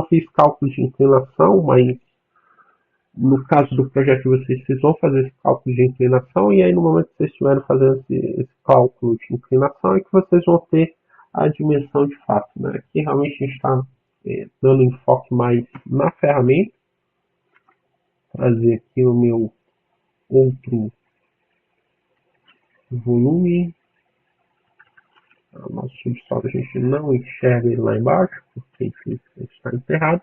fiz cálculo de inclinação, mas no caso do projeto de vocês vão fazer esse cálculo de inclinação e aí no momento que vocês estiverem fazendo esse cálculo de inclinação é que vocês vão ter a dimensão de fato. Né? Aqui realmente a gente está dando enfoque mais na ferramenta. Trazer aqui o meu outro volume. O nosso subsolo a gente não enxerga ele lá embaixo, porque enfim, ele está enterrado.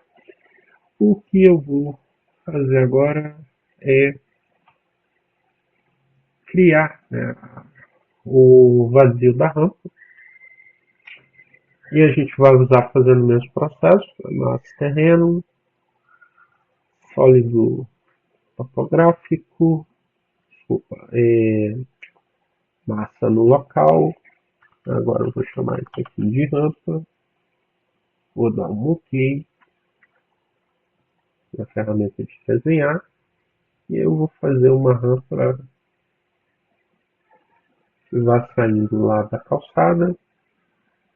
O que eu vou fazer agora é criar, né, o vazio da rampa. E a gente vai usar fazendo o mesmo processo, nosso terreno, sólido topográfico, desculpa, massa no local. Agora eu vou chamar isso aqui de rampa. Vou dar um OK na ferramenta de desenhar. E eu vou fazer uma rampa que vai saindo lá da calçada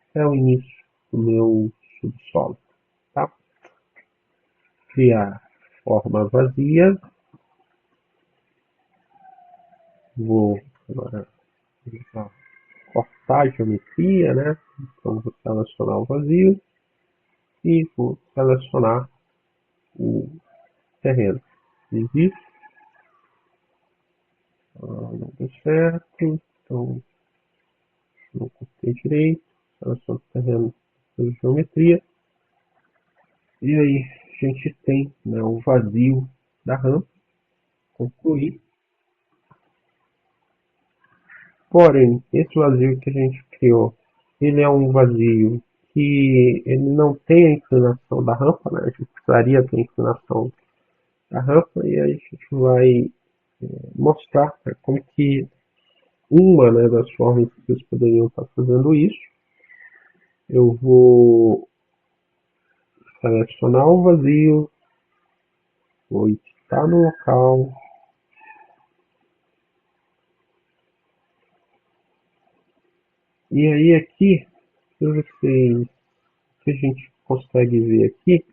até o início do meu subsolo. Tá? criar forma vazia. Vou agora cortar a geometria, né? Então vou selecionar o vazio e vou selecionar o terreno. Fiz isso, não deu certo, então não cortei direito, seleciono o terreno pela geometria. E aí a gente tem, né, o vazio da rampa concluído. Porém, esse vazio que a gente criou, ele é um vazio que ele não tem a inclinação da rampa, né? A gente precisaria ter a inclinação da rampa, e aí a gente vai mostrar, né, como que uma, né, das formas que vocês poderiam estar fazendo isso. Eu vou selecionar o vazio, vou editar no local, e aí aqui, o que a gente consegue ver aqui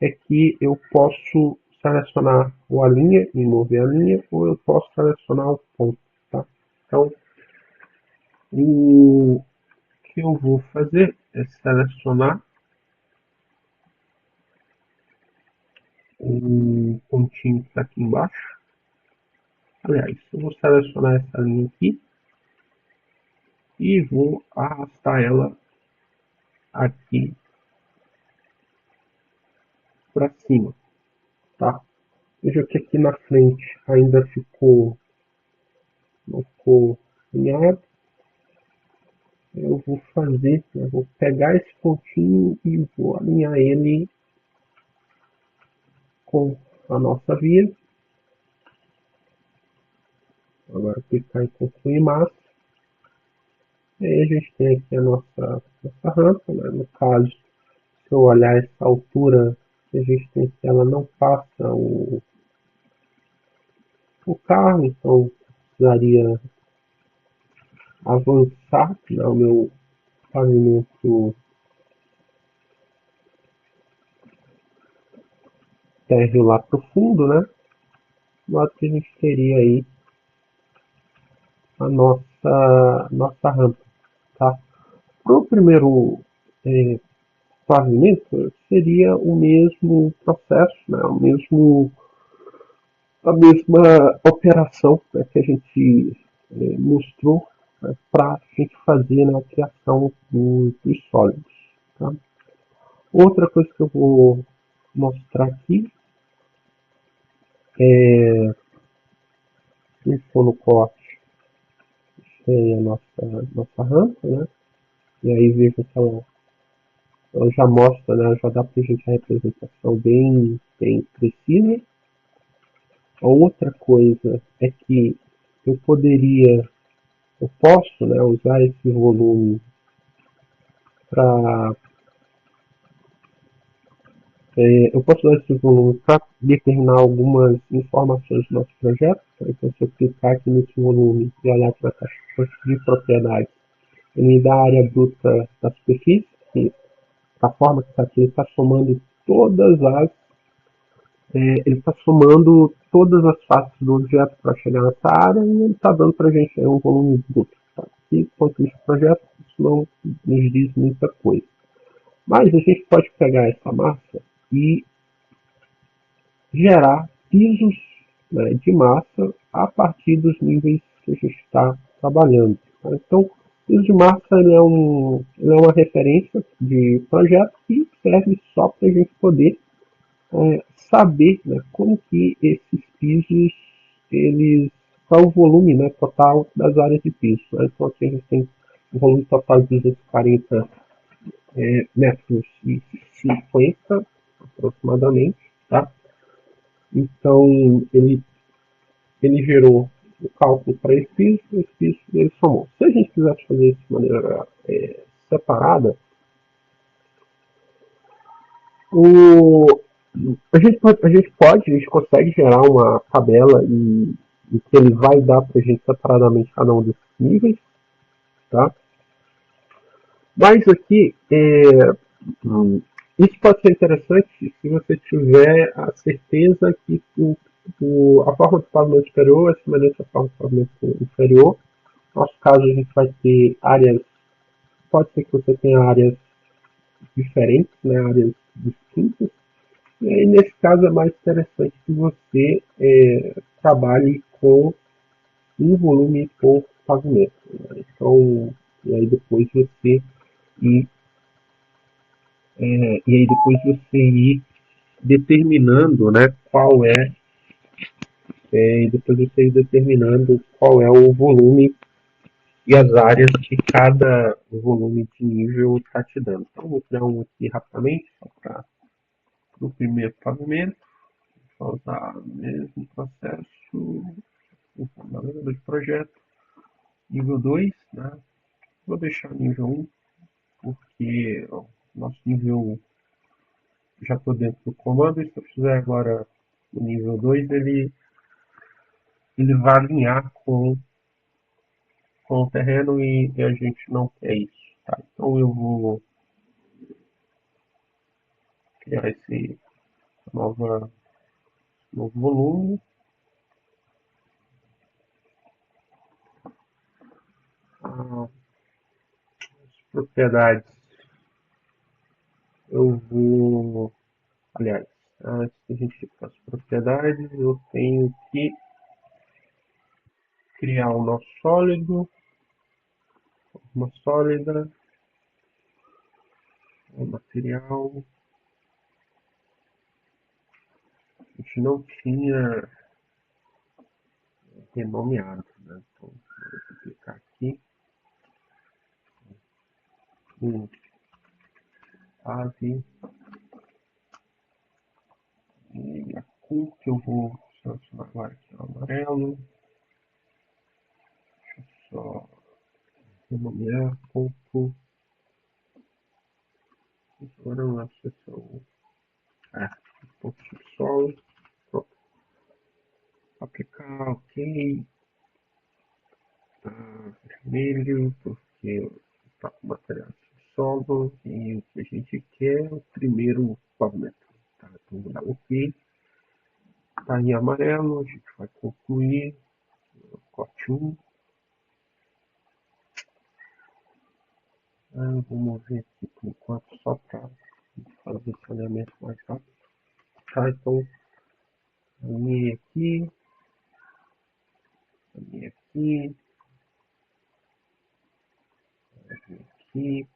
é que eu posso selecionar ou a linha e mover a linha, ou eu posso selecionar o ponto, tá? Então, o que eu vou fazer é selecionar o pontinho que está aqui embaixo. Aliás, eu vou selecionar essa linha aqui e vou arrastar ela aqui para cima, tá? Veja que aqui na frente ainda não ficou alinhado. Eu vou fazer, eu vou pegar esse pontinho e vou alinhar ele com a nossa via. Agora clicar em concluir massa. E aí a gente tem aqui a nossa rampa, né? No caso, se eu olhar essa altura, a gente tem que ela não passa o carro, então precisaria avançar, né, o meu pavimento térreo lá para o fundo, né? Lá que a gente teria aí a nossa rampa, tá? Para o primeiro pavimento seria o mesmo processo, né? A mesma operação, né, que a gente mostrou, né, para a gente fazer na criação dos sólidos. Tá? Outra coisa que eu vou mostrar aqui é no corte, tem a nossa rampa, né? E aí veja que ela já mostra, né? Já dá para a gente a representação bem precisa. A outra coisa é que eu posso, né, usar esse volume para eu posso usar esse volume para determinar algumas informações do nosso projeto. Então, se eu clicar aqui nesse volume e olhar para a caixa de propriedades, ele me dá a área bruta da superfície, que da forma que está aqui, ele está somando ele está somando todas as faces do objeto para chegar nessa área, e ele está dando para a gente um volume bruto. Tá? E, quanto ao projeto, isso não nos diz muita coisa. Mas a gente pode pegar essa massa e gerar pisos, né, de massa a partir dos níveis que a gente está trabalhando. Tá? Então, piso de massa ele é uma referência de projeto que serve só para a gente poder saber, né, como que esses pisos, qual o volume, né, total das áreas de piso. Né? Então aqui a gente tem um volume total de 240 metros e 50 aproximadamente, tá? Então ele gerou o cálculo para esse piso ele somou. Se a gente quisesse fazer isso de maneira separada, a gente consegue gerar uma tabela e que ele vai dar para a gente separadamente cada um desses níveis, tá? Mas aqui, Isso pode ser interessante se você tiver a certeza que a forma do pavimento superior é semelhante à forma do pavimento inferior. No nosso caso, a gente vai ter áreas, pode ser que você tenha áreas diferentes, né, áreas distintas. E aí, nesse caso, é mais interessante que você trabalhe com um volume por pavimento. Né? Então, e aí depois você ir, e aí depois você ir determinando, né, qual e depois você ir determinando qual é o volume e as áreas que cada volume de nível está te dando. Então, vou criar um aqui rapidamente, só para o primeiro pavimento. Vou usar o mesmo processo, navegador de projeto, nível 2, né? Vou deixar nível 1, porque ó, nosso nível já estou dentro do comando, e se eu fizer agora o nível 2, ele vai alinhar com o terreno e a gente não quer isso. Tá? Então eu vou criar esse novo volume. As propriedades eu vou. Aliás, antes da gente ir para as propriedades, eu tenho que criar o nosso sólido, uma sólida, um material. A gente não tinha renomeado, né? Então, vou clicar aqui em ave e a cor que eu vou selecionar agora aqui é o amarelo. Só renomear ponto. Agora na seção ponto subsolo. Pronto. Aplicar, ok. Vermelho, porque está com material subsolo e o que a gente quer é o primeiro pavimento. Tá? Então vou dar ok. Tá em amarelo, a gente vai concluir. Corte 1. Vou mover aqui por enquanto só para fazer o saneamento mais rápido. Tá, então alinhei aqui, alinhei aqui, alinhei aqui,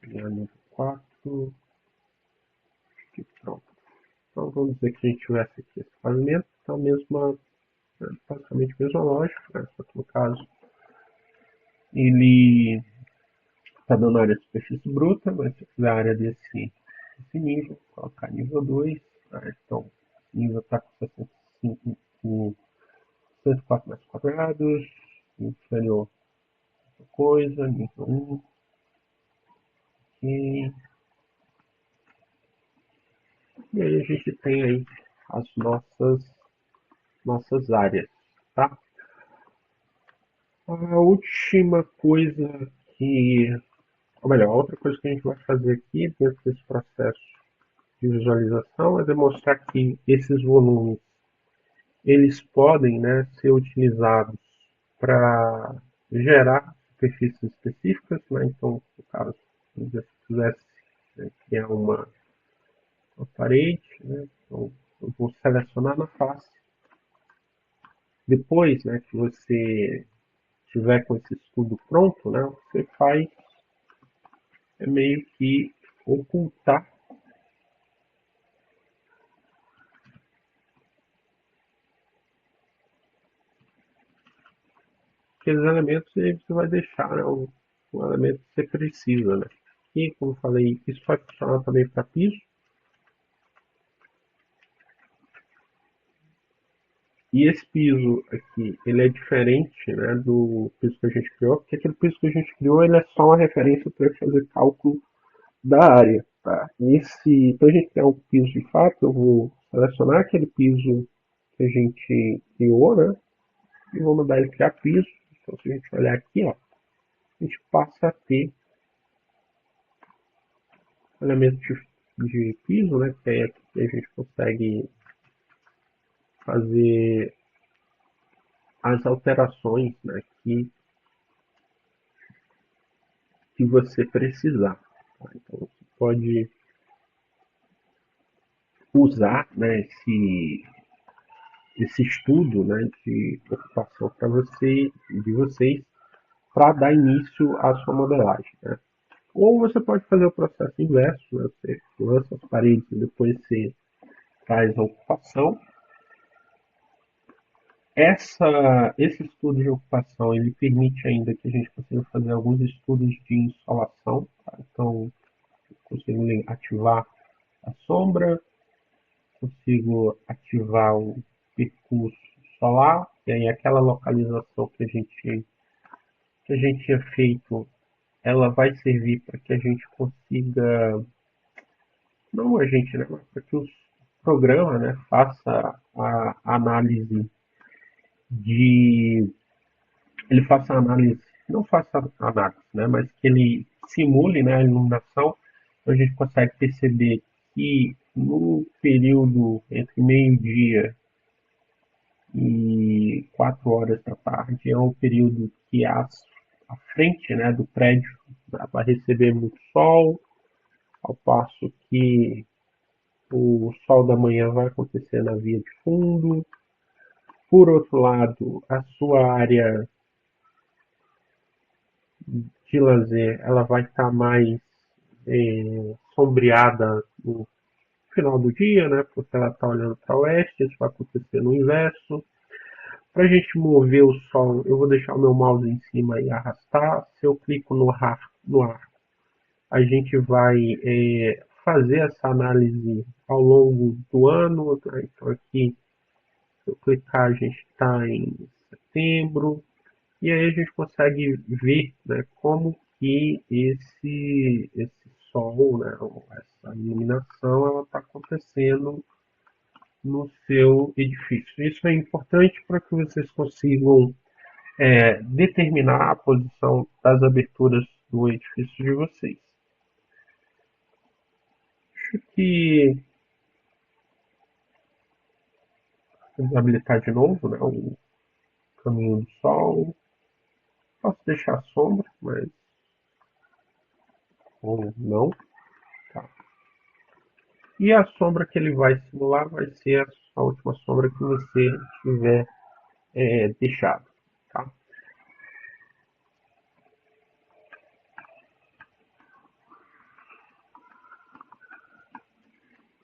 alinhar nível 4, aqui, pronto. Então vamos dizer que a gente tivesse aqui esse pavimento, então basicamente a mesma lógica, né? Só que no caso ele está dando área de superfície bruta, mas se eu fizer a área desse nível, colocar nível 2, né? Então o nível está com 65, com 104 metros quadrados, inferior coisa, nível 1, ok. E aí a gente tem aí as nossas áreas, tá? A última coisa ou melhor, a outra coisa que a gente vai fazer aqui dentro desse processo de visualização é demonstrar que esses volumes eles podem, né, ser utilizados para gerar superfícies específicas, né? Então, no caso, se eu quisesse criar uma parede, né? Então, eu vou selecionar na face. Depois, né, que você tiver com esse estudo pronto, né, você faz meio que ocultar aqueles elementos e aí você vai deixar, né, o elemento que você precisa, né. E, como eu falei, isso vai funcionar também para piso. E esse piso aqui, ele é diferente, né, do piso que a gente criou, porque aquele piso que a gente criou, ele é só uma referência para fazer cálculo da área, tá? Então a gente quer um piso de fato, eu vou selecionar aquele piso que a gente criou, né, e vou mandar ele criar piso. Então se a gente olhar aqui, ó, a gente passa a ter elementos de piso, né? Que é aqui que a gente consegue fazer as alterações, né, que você precisar. Tá? Então você pode usar, né, esse estudo, né, de ocupação para de vocês para dar início à sua modelagem. Né? Ou você pode fazer o processo inverso, né? Você lança as paredes e depois você faz a ocupação. Esse estudo de ocupação ele permite ainda que a gente consiga fazer alguns estudos de insolação. Tá? Então, eu consigo ativar a sombra, consigo ativar o percurso solar, e aí aquela localização que a gente tinha feito, ela vai servir para que a gente consiga, não a gente, né, mas para que o programa, né, faça a análise de, ele faça a análise, não faça a análise, né, mas que ele simule, né, a iluminação, então a gente consegue perceber que no período entre meio-dia e 4 horas da tarde é um período que a frente, né, do prédio, né, vai receber muito sol, ao passo que o sol da manhã vai acontecer na via de fundo. Por outro lado, a sua área de lazer ela vai estar mais sombreada no final do dia, né, porque ela está olhando para o oeste, isso vai acontecer no inverso. Para a gente mover o sol, eu vou deixar o meu mouse em cima e arrastar. Se eu clico no ar a gente vai fazer essa análise ao longo do ano. Então aqui, se eu clicar, a gente está em setembro. E aí a gente consegue ver, né, como que esse sol, né, essa iluminação, ela está acontecendo no seu edifício. Isso é importante para que vocês consigam determinar a posição das aberturas do edifício de vocês. Acho que vamos habilitar de novo, né, o caminho do sol. Posso deixar a sombra, mas ou não. Tá. E a sombra que ele vai simular vai ser a última sombra que você tiver deixado.